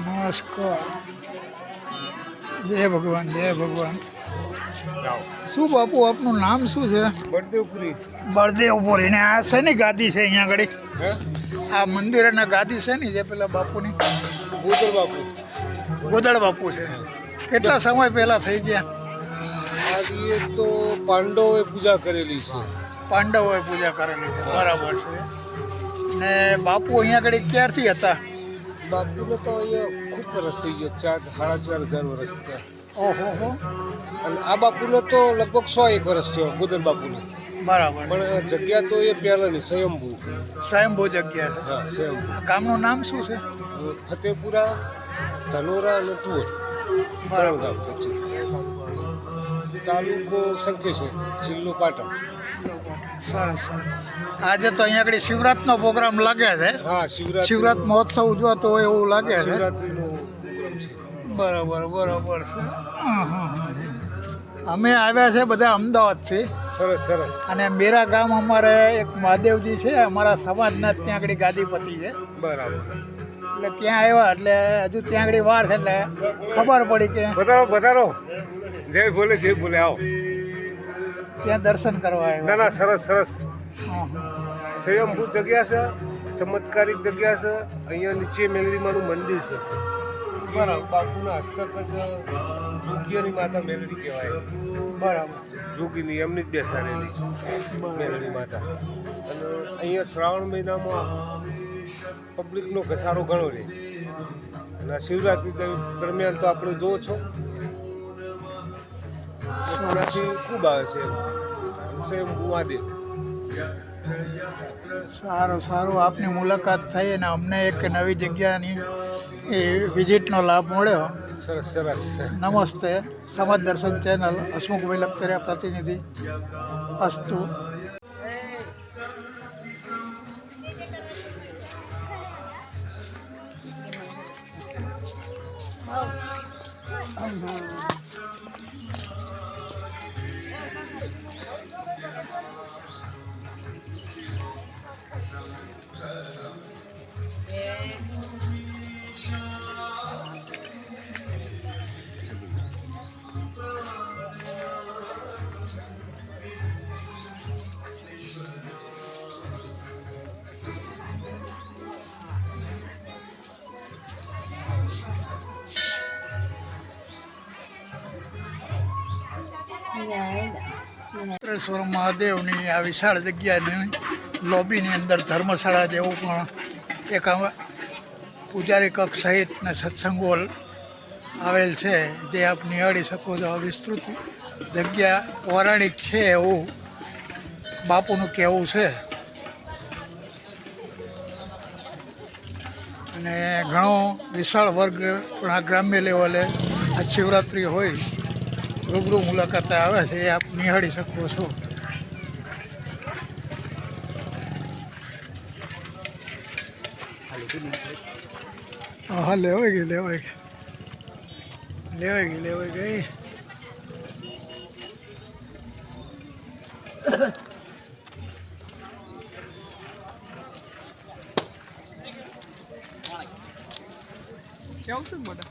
નમસ્કાર. જય ભગવાન, જય ભગવાન. શું બાપુ આપનું નામ શું છે? બળદેવપુરી. બળદેવપુરી. ને આ છે ને ગાદી છે અહીંયા આગળ, આ મંદિર અને ગાદી છે ને જે પેલા બાપુની ગોદળ બાપુ. ગોદળ બાપુ છે. કેટલા સમય પહેલા થઈ ગયા? આજે તો પાંડવોએ પૂજા કરેલી છે. પાંડવોએ પૂજા કરેલી છે, બરાબર છે. ને બાપુ અહીંયા આગળ ક્યારથી હતા? બાપુને તો અહીંયા ખૂબ વર્ષ થઈ ગયા, 4,500 વર્ષ થયા. ઓહો હો. અને આ બાપુને તો લગભગ 101 વર્ષ થયો, ગોદળ બાપુને. બરાબર. પણ જગ્યા તો એ પહેલાંની સ્વયંભૂ. સ્વયંભૂ જગ્યા છે. હા, સ્વયંભૂ. ગામનું નામ શું છે? ફતેપુરા, ધનોરા અને તુવર. ત્રણ ગામ પછી. તાલુકો શંખેશ્વર, જિલ્લો પાટણ. સરસ સરસ. આજે તો અહીંયા આગળ શિવરાતનો પ્રોગ્રામ લાગે છે. હા, શિવરાત મહોત્સવ ઉજવાતો હોય એવું લાગે છે. શિવરાત્રીનો પ્રોગ્રામ છે. બરાબર બરાબર છે. અમે આવ્યા છે બધા અમદાવાદથી. સરસ સરસ. અને મેરા ગામ અમારે એક મહાદેવજી છે, અમારા સમાજના ત્યાં આગળ ગાદીપતિ છે. બરાબર. એટલે ત્યાં આવ્યા એટલે હજુ ત્યાં આગળ વાર છે એટલે ખબર પડી કે વધારો જય બોલે આવો. ત્યાં દર્શન કરવા આવ્યા. ના સરસ સરસ. સ્વયંભૂ જગ્યા છે, ચમત્કારિક જગ્યા છે. અહીંયા નીચે મેલડીમાનું મંદિર છે. બરાબર. બાપુના હસ્તક જ જોગીયાની માતા મેલડી કહેવાય. બરાબર. જોગીની એમની જ બેસાડેલી મેલડી માતા. અને અહીંયા શ્રાવણ મહિનામાં પબ્લિકનો ઘસારો ઘણો રહે. અને શિવરાત્રિ દરમિયાન તો આપણે જોવો છો એનાથી ખૂબ આવે છે. સ્વયંભૂ મહાદેવ. સારું સારું. આપની મુલાકાત થઈ અને અમને એક નવી જગ્યાની એ વિઝિટનો લાભ મળ્યો. સરસ સરસ. નમસ્તે. સમાજ દર્શન ચેનલ, હસમુખભાઈ લખતરિયા પ્રતિનિધિ. અસ્તુ. ત્રેશ્વર મહાદેવની આ વિશાળ જગ્યાની લોબીની અંદર ધર્મશાળા જેવું પણ એક પૂજારી કક્ષ સહિત ને સત્સંગ હોલ આવેલ છે, જે આપ નિહાળી શકો છો. વિસ્તૃત જગ્યા પૌરાણિક છે એવું બાપુનું કહેવું છે. અને ઘણો વિશાળ વર્ગ પણ આ ગ્રામ્ય લેવલે આ શિવરાત્રિ હોય રૂબરૂ મુલાકાતે આવે છે, એ આપ નિહાળી શકો છો. હા, લેવાઈ ગઈ. કેવું છે મોટા?